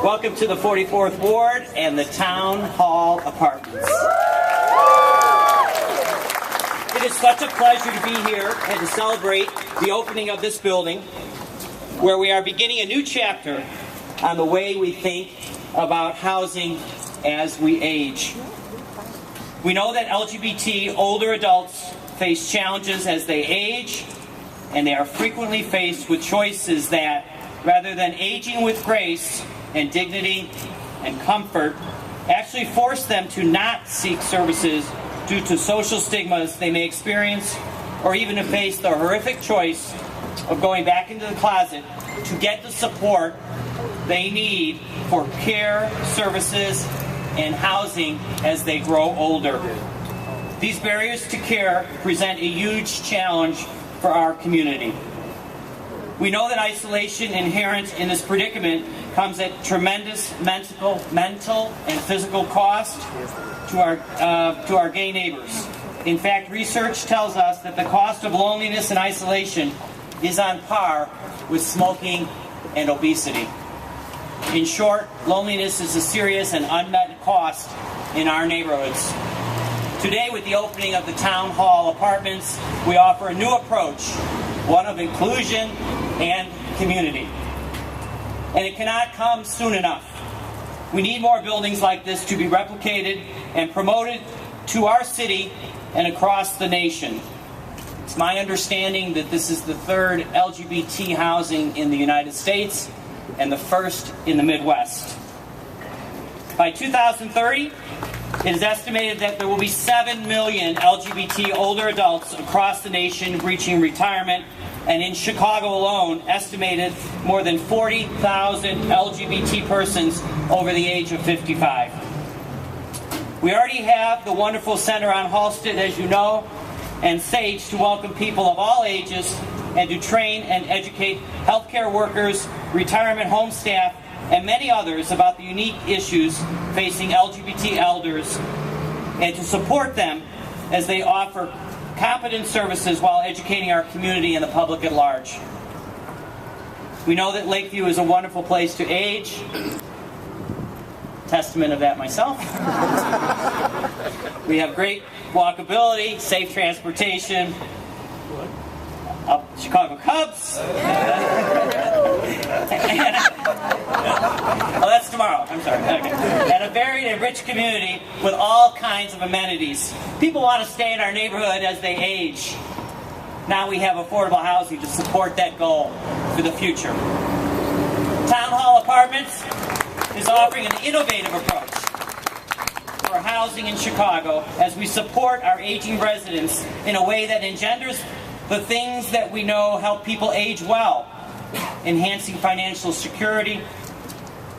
Welcome to the 44th Ward and the Town Hall Apartments. It is such a pleasure to be here and to celebrate the opening of this building, where we are beginning a new chapter on the way we think about housing as we age. We know that LGBT older adults face challenges as they age, and they are frequently faced with choices that, rather than aging with grace and dignity and comfort, actually force them to not seek services due to social stigmas they may experience, or even to face the horrific choice of going back into the closet to get the support they need for care, services, and housing as they grow older. These barriers to care present a huge challenge for our community. We know that isolation inherent in this predicament comes at tremendous mental and physical cost to our gay neighbors. In fact, research tells us that the cost of loneliness and isolation is on par with smoking and obesity. In short, loneliness is a serious and unmet cost in our neighborhoods. Today, with the opening of the Town Hall Apartments, we offer a new approach, one of inclusion and community. And it cannot come soon enough. We need more buildings like this to be replicated and promoted to our city and across the nation. It's my understanding that this is the third LGBT housing in the United States and the first in the Midwest. By 2030, it is estimated that there will be 7 million LGBT older adults across the nation reaching retirement, and in Chicago alone, estimated more than 40,000 LGBT persons over the age of 55. We already have the wonderful center on Halsted, as you know, and Sage to welcome people of all ages and to train and educate healthcare workers, retirement home staff, and many others about the unique issues facing LGBT elders, and to support them as they offer competent services while educating our community and the public at large. We know that Lakeview is a wonderful place to age. Testament of that myself. We have great walkability, safe transportation, Chicago Cubs. Oh, that's tomorrow. I'm sorry. Okay. And a varied and rich community with all kinds of amenities. People want to stay in our neighborhood as they age. Now we have affordable housing to support that goal for the future. Town Hall Apartments is offering an innovative approach for housing in Chicago as we support our aging residents in a way that engenders the things that we know help people age well, enhancing financial security,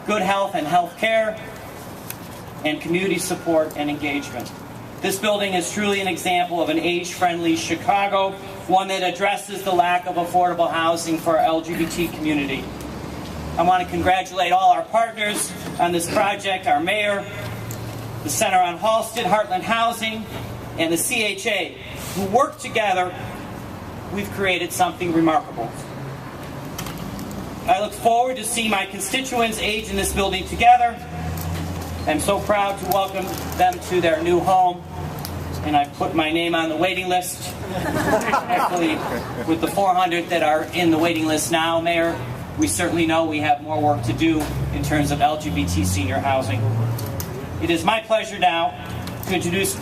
good health and health care, and community support and engagement. This building is truly an example of an age-friendly Chicago, one that addresses the lack of affordable housing for our LGBT community. I want to congratulate all our partners on this project, our mayor, the Center on Halsted, Heartland Housing, and the CHA, who work together. We've created something remarkable. I look forward to seeing my constituents age in this building together. I'm so proud to welcome them to their new home, and I've put my name on the waiting list. Actually, with the 400 that are in the waiting list now, Mayor, we certainly know we have more work to do in terms of LGBT senior housing. It is my pleasure now to introduce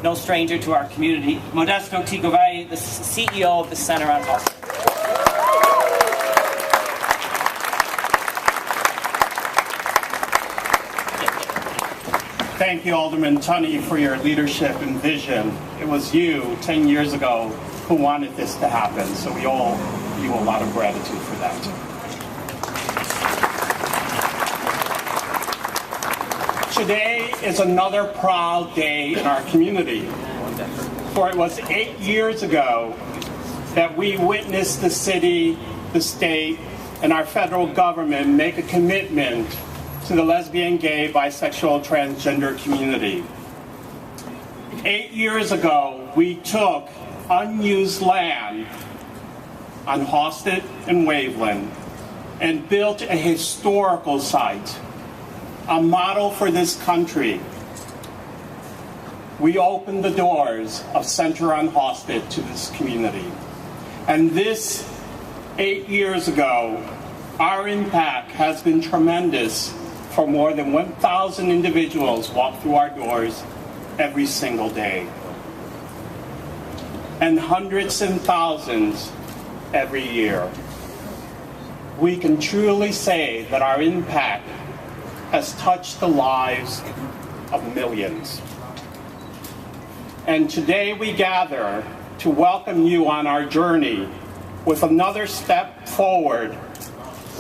no stranger to our community, Modesto Tigovay, the CEO of the Center on Halsted. Thank you, Alderman Tunney, for your leadership and vision. It was you 10 years ago who wanted this to happen, so we all owe you a lot of gratitude for that. Today is another proud day in our community, for it was 8 years ago that we witnessed the city, the state, and our federal government make a commitment to the lesbian, gay, bisexual, transgender community. 8 years ago, we took unused land on Halsted and Waveland and built a historical site, a model for this country. We opened the doors of Center on Halsted to this community. And this 8 years ago, our impact has been tremendous for more than 1,000 individuals walk through our doors every single day. And hundreds and thousands every year. We can truly say that our impact has touched the lives of millions. And today we gather to welcome you on our journey with another step forward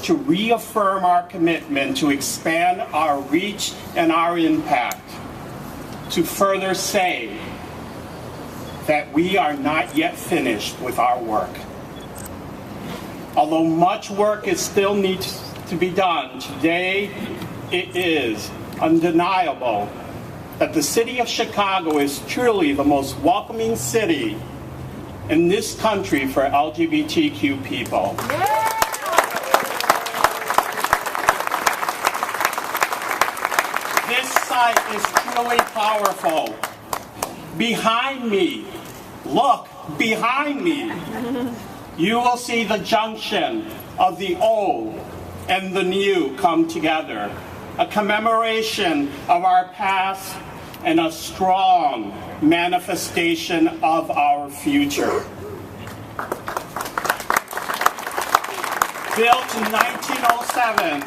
to reaffirm our commitment to expand our reach and our impact, to further say that we are not yet finished with our work. Although much work still needs to be done, today it is undeniable that the city of Chicago is truly the most welcoming city in this country for LGBTQ people. This site is truly powerful. Behind me, look, behind me, you will see the junction of the old and the new come together, a commemoration of our past and a strong manifestation of our future. Built in 1907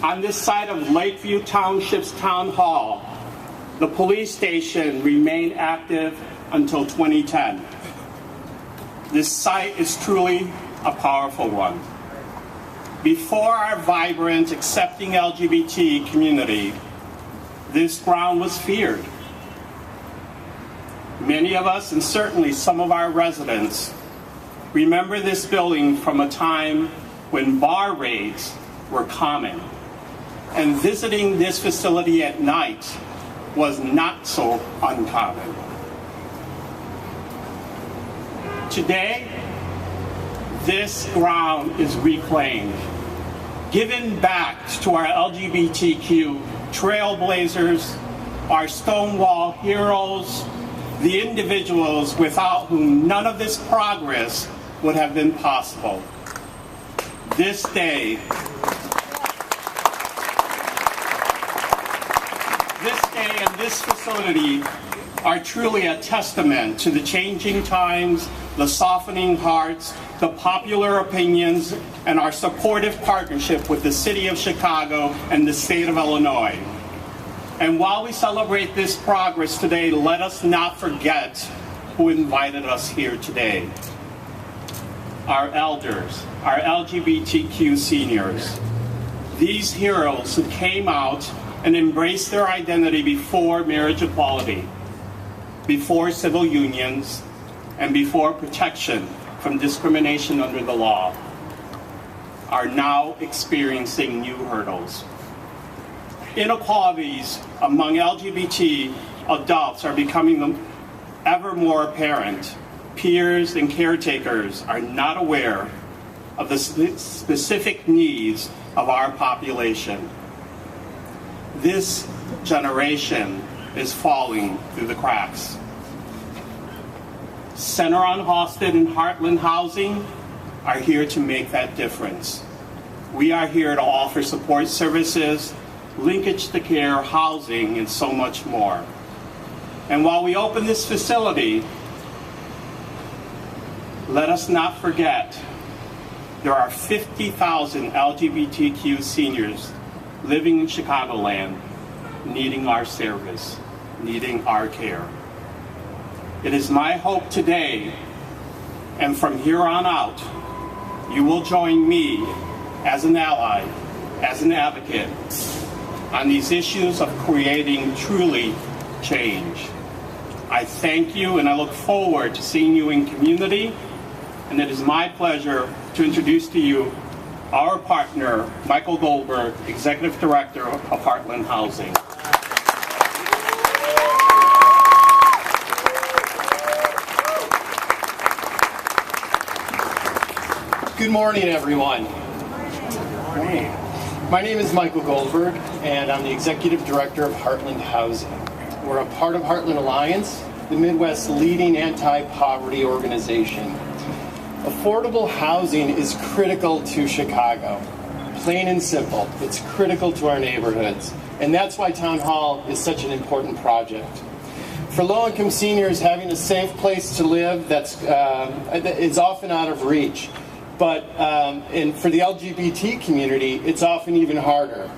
on this site of Lakeview Township's Town Hall, the police station remained active until 2010. This site is truly a powerful one. Before our vibrant, accepting LGBT community, this ground was feared. Many of us, and certainly some of our residents, remember this building from a time when bar raids were common, and visiting this facility at night was not so uncommon. Today, this ground is reclaimed, given back to our LGBTQ trailblazers, our Stonewall heroes, the individuals without whom none of this progress would have been possible. This day and this facility are truly a testament to the changing times, the softening hearts, the popular opinions, and our supportive partnership with the City of Chicago and the State of Illinois. And while we celebrate this progress today, let us not forget who invited us here today. Our elders, our LGBTQ seniors, these heroes who came out and embraced their identity before marriage equality, before civil unions, and before protection from discrimination under the law, are now experiencing new hurdles. Inequalities among LGBT adults are becoming ever more apparent. Peers and caretakers are not aware of the specific needs of our population. This generation is falling through the cracks. Center on Halsted and Heartland Housing are here to make that difference. We are here to offer support services, linkage to care, housing, and so much more. And while we open this facility, let us not forget there are 50,000 LGBTQ seniors living in Chicagoland needing our service, needing our care. It is my hope today, and from here on out, you will join me as an ally, as an advocate, on these issues of creating truly change. I thank you, and I look forward to seeing you in community, and it is my pleasure to introduce to you our partner, Michael Goldberg, Executive Director of Heartland Housing. Good morning, everyone. Morning. My name is Michael Goldberg, and I'm the Executive Director of Heartland Housing. We're a part of Heartland Alliance, the Midwest's leading anti-poverty organization. Affordable housing is critical to Chicago. Plain and simple, it's critical to our neighborhoods. And that's why Town Hall is such an important project. For low-income seniors, having a safe place to live is often out of reach. But and for the LGBT community, it's often even harder.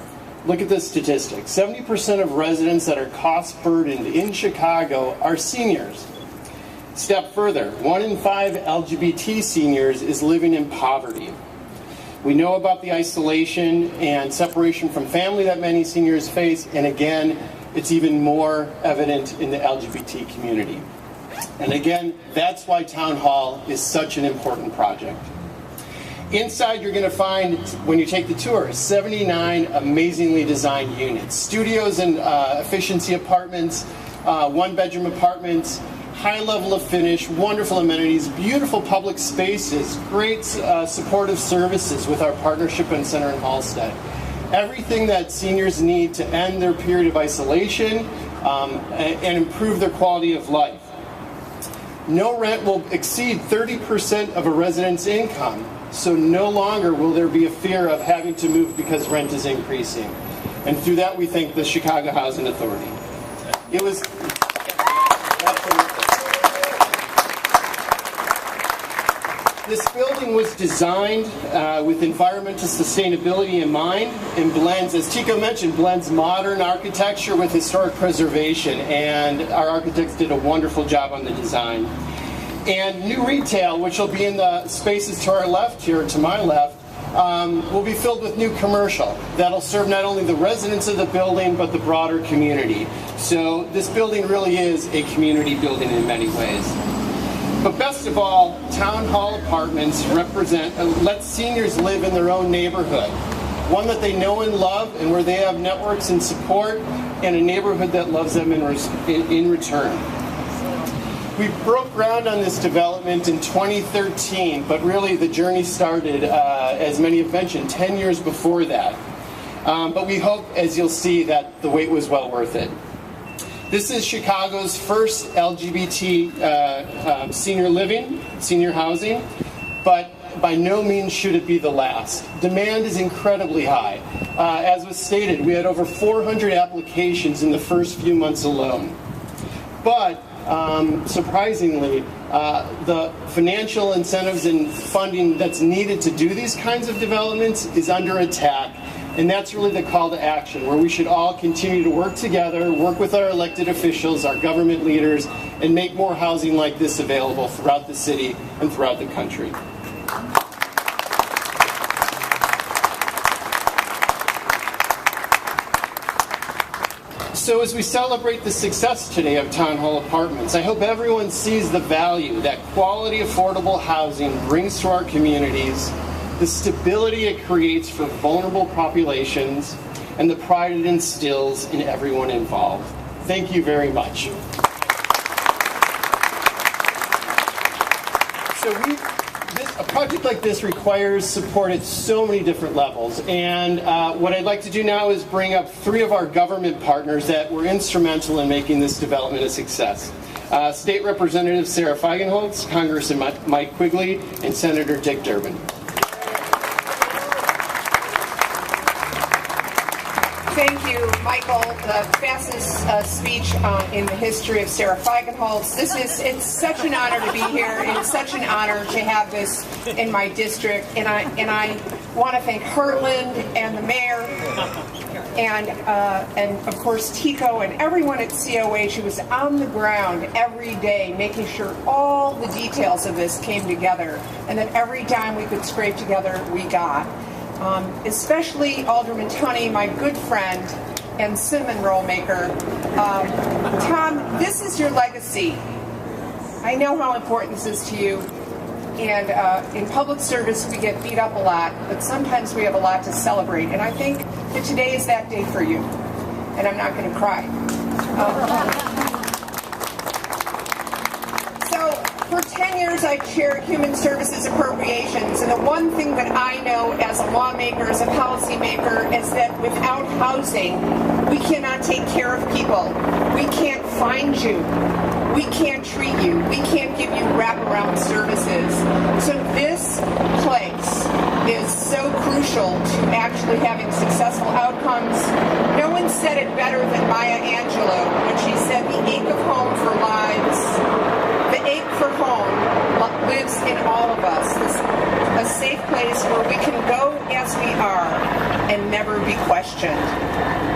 Look at this statistic. 70% of residents that are cost-burdened in Chicago are seniors. Step further, 1 in 5 LGBT seniors is living in poverty. We know about the isolation and separation from family that many seniors face, and again, it's even more evident in the LGBT community. And again, that's why Town Hall is such an important project. Inside, you're going to find, when you take the tour, 79 amazingly designed units. Studios and efficiency apartments, one-bedroom apartments, high level of finish, wonderful amenities, beautiful public spaces, great supportive services with our partnership and center in Halsted. Everything that seniors need to end their period of isolation and improve their quality of life. No rent will exceed 30% of a resident's income, so no longer will there be a fear of having to move because rent is increasing. And through that, we thank the Chicago Housing Authority. It was... This building was designed with environmental sustainability in mind and blends, as Tico mentioned, blends modern architecture with historic preservation, and our architects did a wonderful job on the design. And new retail, which will be in the spaces to our left here, to my left, will be filled with new commercial that'll serve not only the residents of the building, but the broader community. So this building really is a community building in many ways. But best of all, Town Hall Apartments let seniors live in their own neighborhood, one that they know and love, and where they have networks and support, and a neighborhood that loves them in return. We broke ground on this development in 2013, but really the journey started, as many have mentioned, 10 years before that. But we hope, as you'll see, that the wait was well worth it. This is Chicago's first LGBT senior housing, but by no means should it be the last. Demand is incredibly high. As was stated, we had over 400 applications in the first few months alone. But surprisingly, the financial incentives and funding that's needed to do these kinds of developments is under attack. And that's really the call to action, where we should all continue to work together, work with our elected officials, our government leaders, and make more housing like this available throughout the city and throughout the country. So as we celebrate the success today of Town Hall Apartments, I hope everyone sees the value that quality, affordable housing brings to our communities, the stability it creates for vulnerable populations, and the pride it instills in everyone involved. Thank you very much. So a project like this requires support at so many different levels, and what I'd like to do now is bring up 3 of our government partners that were instrumental in making this development a success. State Representative Sara Feigenholtz, Congressman Mike Quigley, and Senator Dick Durbin. Thank you, Michael. The fastest speech in the history of Sara Feigenholtz. It's such an honor to be here. It's such an honor to have this in my district, and I want to thank Heartland and the mayor, and of course Tico and everyone at COH who was on the ground every day, making sure all the details of this came together, and that every dime we could scrape together, we got. Especially Alderman Tunney, my good friend and cinnamon roll maker. Tom, this is your legacy. I know how important this is to you. And in public service, we get beat up a lot, but sometimes we have a lot to celebrate. And I think that today is that day for you. And I'm not going to cry. So For 10 years, I chaired Human Services Appropriations, and the one thing that I know as a lawmaker, as a policymaker, is that without housing, we cannot take care of people. We can't find you. We can't treat you. We can't give you wraparound services. So this place is so crucial to actually having successful outcomes. No one said it better than Maya Angelou when she said the ache of home for lives, the ache for home lives in all of us. This, a safe place where we can go as we are and never be questioned.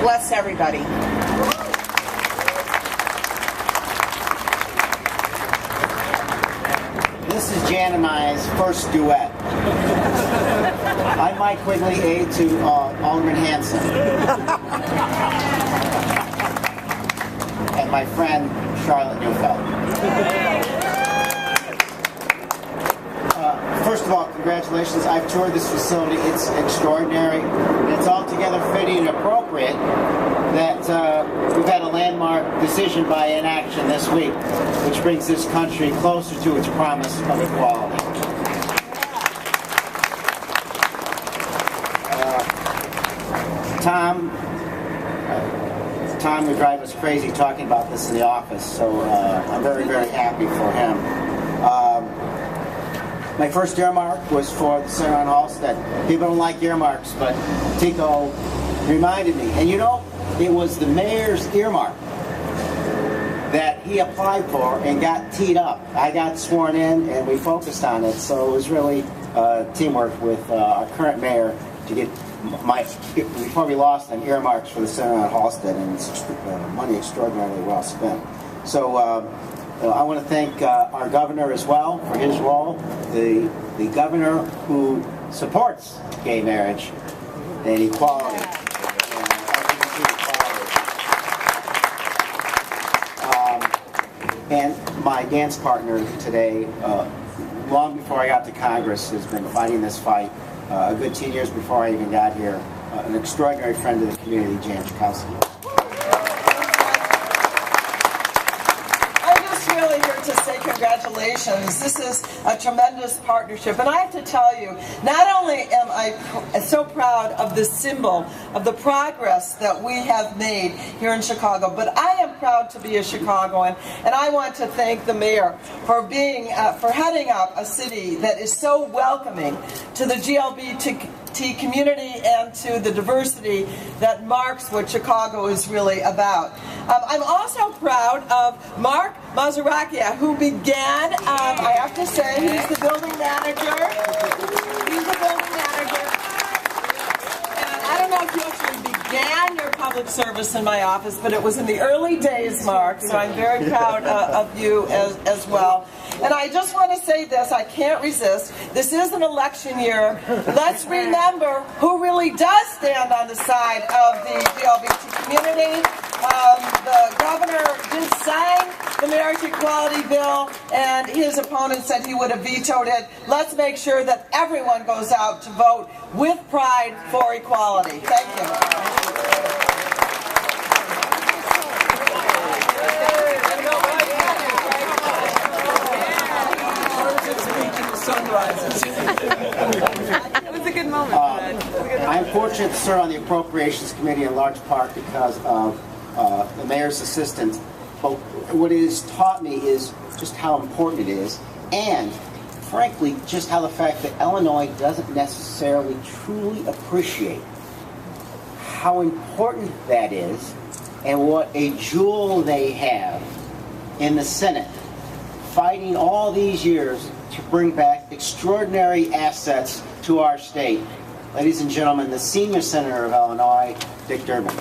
Bless everybody. This is Jan and I's first duet. I'm Mike Quigley, aide to Alderman Hanson. And my friend, Charlotte Neufeld. First of all, congratulations. I've toured this facility. It's extraordinary. And it's altogether fitting and appropriate that we've had a landmark decision by inaction this week, which brings this country closer to its promise of equality. Tom would drive us crazy talking about this in the office, so I'm very, very happy for him. My first earmark was for the center on Halsted. People don't like earmarks, but Tico reminded me. And you know, it was the mayor's earmark that he applied for and got teed up. I got sworn in and we focused on it, so it was really teamwork with our current mayor to get before we lost on earmarks for the center on Halsted, and it's money extraordinarily well spent. So I want to thank our governor as well for his role, the governor who supports gay marriage and equality. And my dance partner today, long before I got to Congress, has been fighting this fight. A good 10 years before I even got here, an extraordinary friend of the community, Jan Schakowsky. I'm just really here to say congratulations. This is a tremendous partnership, and I have to tell you, not only am I so proud of this symbol of the progress that we have made here in Chicago, but I am proud to be a Chicagoan, and I want to thank the mayor for being for heading up a city that is so welcoming to the LGBT community and to the diversity that marks what Chicago is really about. I'm also proud of Mark Mazarakia, who began, I have to say, he's the building manager. He's the building manager. And I don't know if you actually began your public service in my office, but it was in the early days, Mark, so I'm very proud of you as well. And I just want to say this, I can't resist. This is an election year. Let's remember who really does stand on the side of the LGBT community. The governor did sign the marriage equality bill, and his opponent said he would have vetoed it. Let's make sure that everyone goes out to vote with pride for equality. Thank you. It was a good moment. I'm fortunate to serve on the Appropriations Committee in large part because of the mayor's assistant. But what it has taught me is just how important it is, and frankly, just how the fact that Illinois doesn't necessarily truly appreciate how important that is and what a jewel they have in the Senate, fighting all these years to bring back extraordinary assets to our state. Ladies and gentlemen, the senior senator of Illinois, Dick Durbin.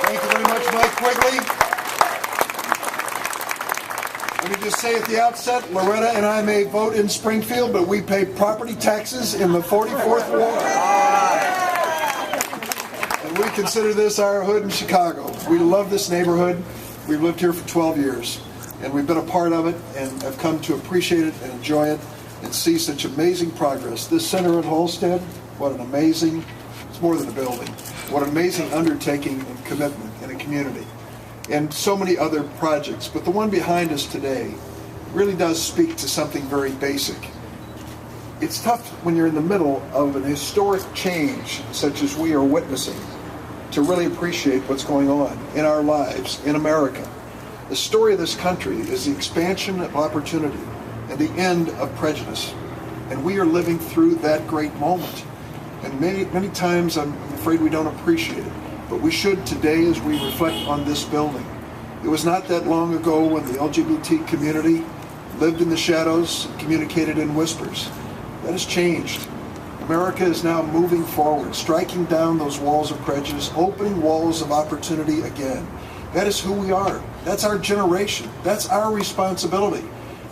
Thank you very much, Mike Quigley. Let me just say at the outset, Loretta and I may vote in Springfield, but we pay property taxes in the 44th Ward. And we consider this our hood in Chicago. We love this neighborhood. We've lived here for 12 years, and we've been a part of it and have come to appreciate it and enjoy it and see such amazing progress. This center at Halsted, what an amazing, it's more than a building, what an amazing undertaking and commitment in a community. and so many other projects. But the one behind us today really does speak to something very basic. It's tough when you're in the middle of an historic change such as we are witnessing to really appreciate what's going on in our lives in America. The story of this country is the expansion of opportunity and the end of prejudice. And we are living through that great moment. And many times I'm afraid we don't appreciate it. But we should today as we reflect on this building. It was not that long ago when the LGBT community lived in the shadows and communicated in whispers. That has changed. America is now moving forward, striking down those walls of prejudice, opening walls of opportunity again. That is who we are. That's our generation. That's our responsibility.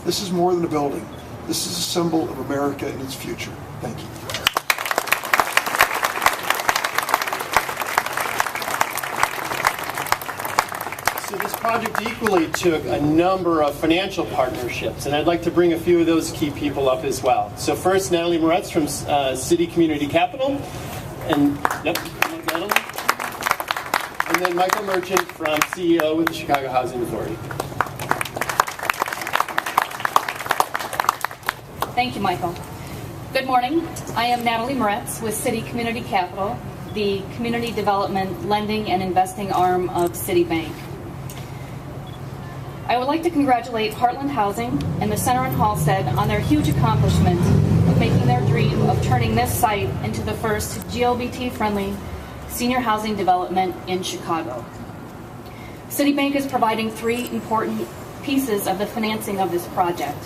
This is more than a building. This is a symbol of America and its future. Thank you. So this project equally took a number of financial partnerships, and I'd like to bring a few of those key people up as well. So first, Natalie Moretz from City Community Capital, and yep, Natalie. And then Michael Merchant from CEO with the Chicago Housing Authority. Thank you, Michael. Good morning. I am Natalie Moretz with City Community Capital, the community development lending and investing arm of Citibank. I would like to congratulate Heartland Housing and the Center in Halsted on their huge accomplishment of making their dream of turning this site into the first LGBT-friendly senior housing development in Chicago. Citibank is providing 3 important pieces of the financing of this project.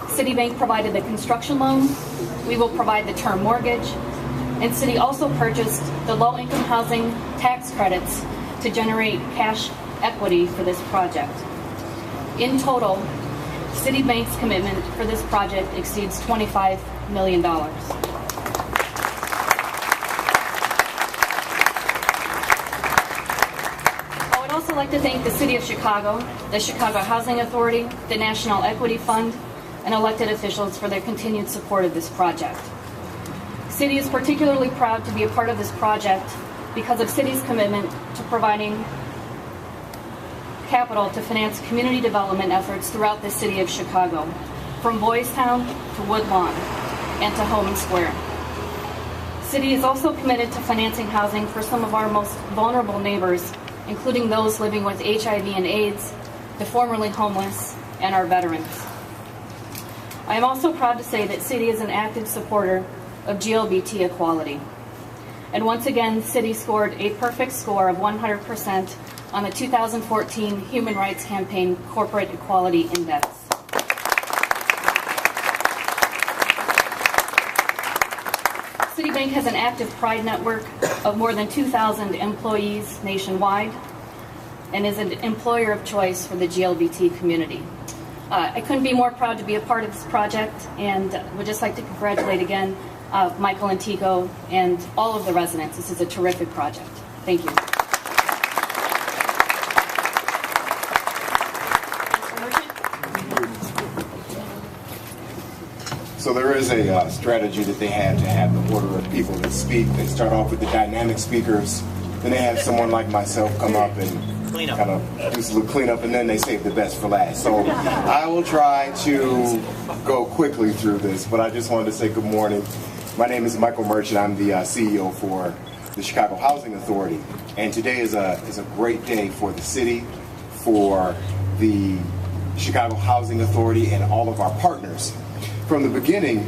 Citibank provided the construction loan, we will provide the term mortgage, and Citi also purchased the low-income housing tax credits to generate cash equity for this project. In total, Citibank's commitment for this project exceeds $25 million. I would also like to thank the City of Chicago, the Chicago Housing Authority, the National Equity Fund, and elected officials for their continued support of this project. Citi is particularly proud to be a part of this project because of Citi's commitment to providing capital to finance community development efforts throughout the city of Chicago, from Boys Town to Woodlawn and to Holman Square. Citi is also committed to financing housing for some of our most vulnerable neighbors, including those living with HIV and AIDS, the formerly homeless, and our veterans. I am also proud to say that Citi is an active supporter of GLBT equality. And once again, Citi scored a perfect score of 100% on the 2014 Human Rights Campaign Corporate Equality Index. Citibank has an active Pride network of more than 2,000 employees nationwide and is an employer of choice for the GLBT community. I couldn't be more proud to be a part of this project, and would just like to congratulate again Michael and Tico and all of the residents. This is a terrific project. Thank you. So there is a strategy that they have to have the order of people that speak. They start off with the dynamic speakers, then they have someone like myself come up and kind of do some little cleanup, and then they save the best for last. So I will try to go quickly through this, but I just wanted to say good morning. My name is Michael Merchant. I'm the CEO for the Chicago Housing Authority, and today is a great day for the city, for the Chicago Housing Authority, and all of our partners. From the beginning,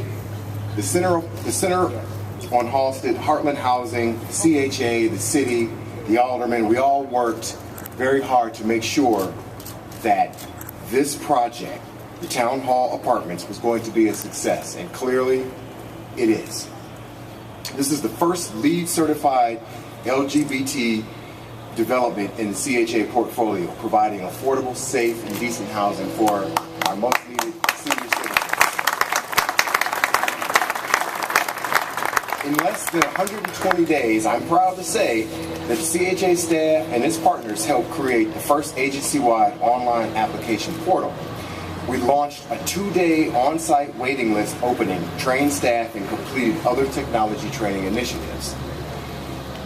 the Center on Halsted, Heartland Housing, CHA, the city, the Aldermen, we all worked very hard to make sure that this project, the Town Hall Apartments, was going to be a success, and clearly it is. This is the first LEED certified LGBT development in the CHA portfolio, providing affordable, safe, and decent housing for our most needed senior citizens. In less than 120 days, I'm proud to say that the CHA staff and its partners helped create the first agency-wide online application portal. We launched a 2-day on-site waiting list opening, trained staff, and completed other technology training initiatives.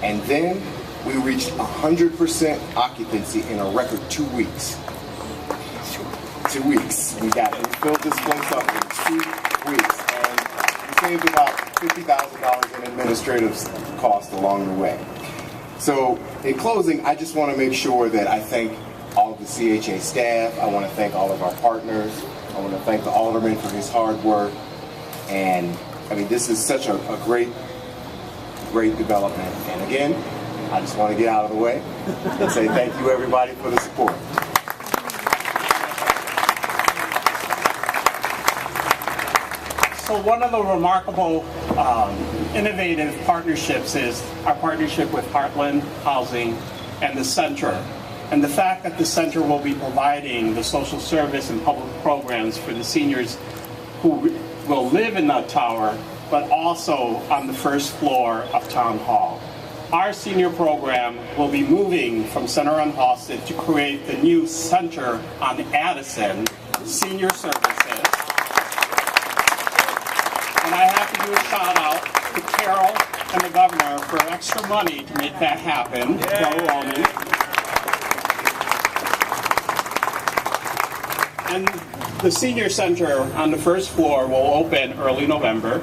And then we reached 100% occupancy in a record 2 weeks. 2 weeks. We filled this place up in 2 weeks, and we saved about $50,000 in administrative costs along the way. So, in closing, I just want to make sure that I thank all of the CHA staff. I want to thank all of our partners. I want to thank the Alderman for his hard work. And, I mean, this is such a great development. And again, I just want to get out of the way and say thank you, everybody, for the support. So one of the remarkable, innovative partnerships is our partnership with Heartland Housing and the Center. And the fact that the Center will be providing the social service and public programs for the seniors who will live in that tower, but also on the first floor of Town Hall. Our senior program will be moving from Center on Halsted to create the new Center on Addison Senior Services. And I have to do a shout out to Carol and the governor for extra money to make that happen. And the senior center on the first floor will open early November.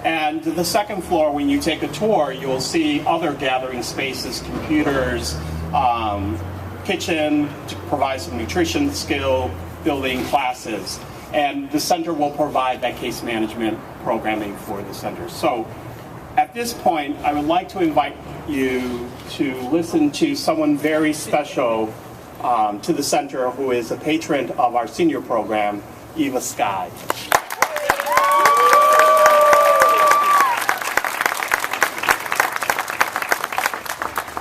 And the second floor, when you take a tour, you will see other gathering spaces, computers, kitchen to provide some nutrition skill, building classes. And the center will provide that case management programming for the center. So at this point, I would like to invite you to listen to someone very special to the center who is a patron of our senior program, Eva Skye.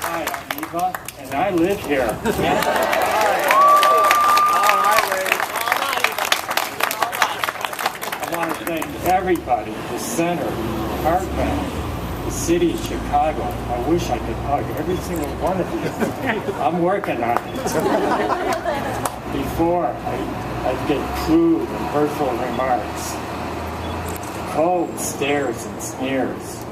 Hi, I'm Eva, and I live here. I want to thank everybody, the center, Heartland, the city of Chicago. I wish I could hug every single one of you. I'm working on it. Before, I'd get crude and hurtful remarks, cold stares and sneers.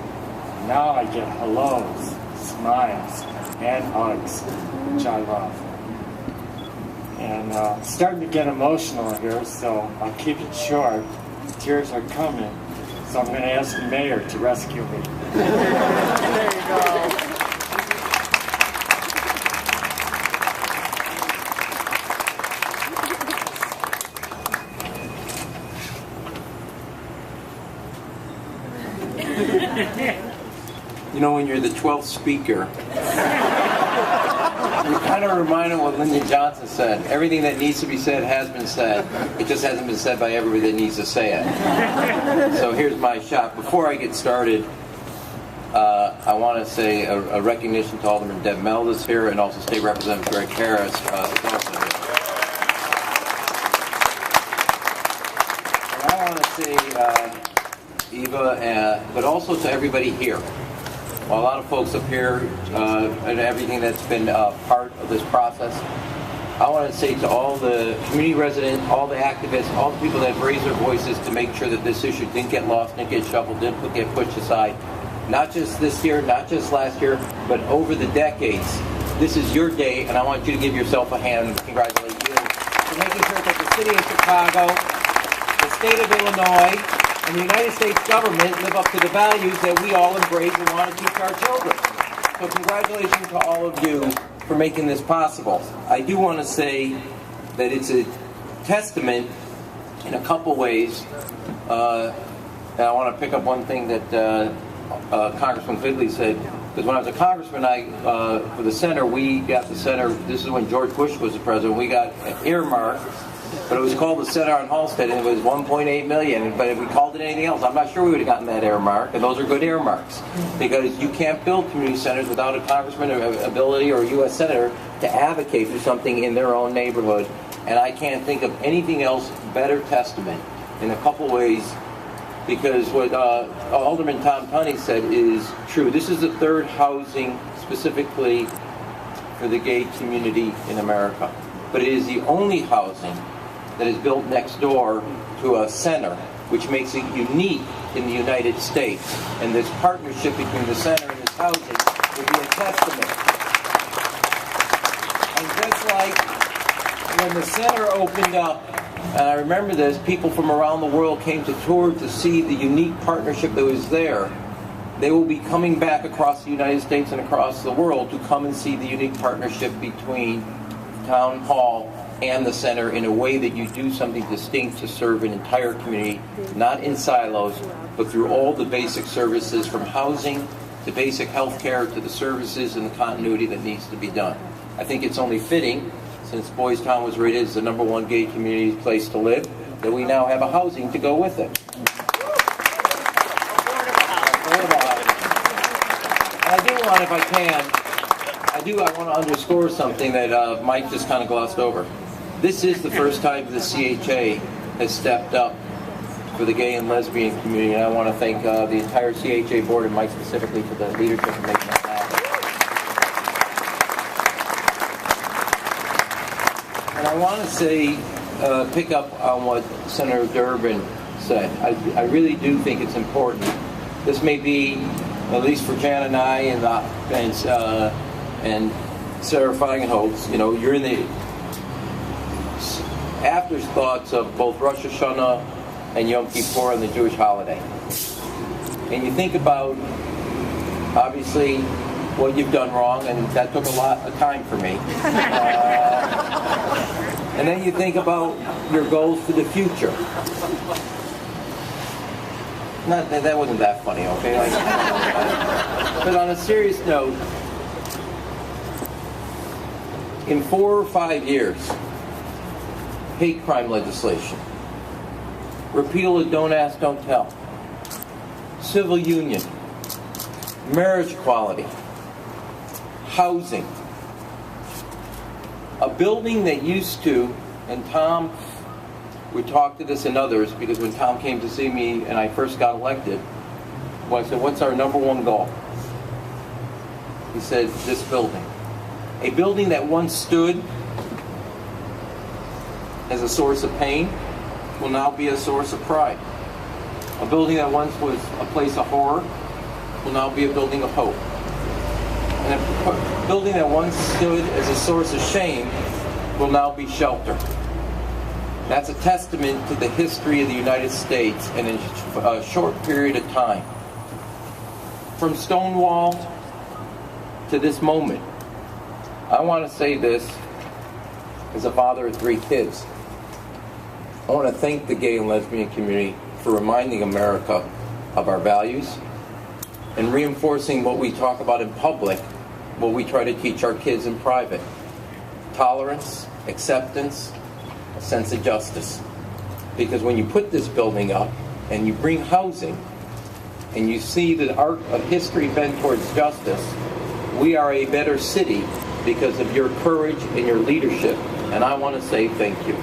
Now I get hellos, smiles, and hugs, which I love. And starting to get emotional here, so I'll keep it short. Tears are coming, so I'm going to ask the mayor to rescue me. There you go. You know, when you're the 12th speaker, you're kind of reminded of what Lyndon Johnson said. Everything that needs to be said has been said. It just hasn't been said by everybody that needs to say it. So here's my shot. Before I get started, I want to say a recognition to Alderman Deb Mell that's here, and also State Representative Greg Harris is also here. And I want to say, Eva, but also to everybody here. Well, a lot of folks up here and everything that's been part of this process. I want to say to all the community residents, all the activists, all the people that have raised their voices to make sure that this issue didn't get lost, didn't get shuffled, didn't get pushed aside. Not just this year, not just last year, but over the decades. This is your day, and I want you to give yourself a hand and congratulate you for making sure that the city of Chicago, the state of Illinois, and the United States government live up to the values that we all embrace and want to teach our children. So congratulations to all of you for making this possible. I do want to say that it's a testament in a couple ways. And I want to pick up one thing that Congressman Quigley said. Because when I was a congressman, for the center, we got the center, this is when George Bush was the president, we got an earmark. But it was called the Center on Halsted, and it was $1.8 million. But if we called it anything else, I'm not sure we would have gotten that earmark. And those are good earmarks, because you can't build community centers without a congressman or ability or a U.S. senator to advocate for something in their own neighborhood. And I can't think of anything else better testament in a couple ways, because what Alderman Tom Tunney said is true. This is the third housing specifically for the gay community in America, but it is the only housing that is built next door to a center, which makes it unique in the United States. And this partnership between the center and this housing will be a testament. And just like when the center opened up, and I remember this, people from around the world came to tour to see the unique partnership that was there. They will be coming back across the United States and across the world to come and see the unique partnership between Town Hall and the center in a way that you do something distinct to serve an entire community, not in silos, but through all the basic services from housing to basic health care to the services and the continuity that needs to be done. I think it's only fitting, since Boys Town was rated as the #1 gay community place to live, that we now have a housing to go with it. I do want, if I can, I want to underscore something that Mike just kind of glossed over. This is the first time the CHA has stepped up for the gay and lesbian community, and I want to thank the entire CHA board and Mike specifically for the leadership in making that happen. And I want to say, pick up on what Senator Durbin said. I really do think it's important. This may be, at least for Jan and I and Sara Feigenholtz, you know, you're in the afterthoughts of both Rosh Hashanah and Yom Kippur and the Jewish holiday. And you think about, obviously, what you've done wrong, and that took a lot of time for me. And then you think about your goals for the future. Not that wasn't that funny, okay? But on a serious note, in 4 or 5 years, hate crime legislation, repeal of Don't Ask, Don't Tell, civil union, marriage equality, housing, a building that used to, and Tom would talk to this and others, because when Tom came to see me and I first got elected, I said, what's our #1 goal? He said, this building. A building that once stood as a source of pain will now be a source of pride. A building that once was a place of horror will now be a building of hope. And a building that once stood as a source of shame will now be shelter. That's a testament to the history of the United States and in a short period of time. From Stonewall to this moment, I want to say this as a father of 3 kids. I want to thank the gay and lesbian community for reminding America of our values and reinforcing what we talk about in public, what we try to teach our kids in private. Tolerance, acceptance, a sense of justice. Because when you put this building up and you bring housing and you see the arc of history bent towards justice, we are a better city because of your courage and your leadership. And I want to say thank you.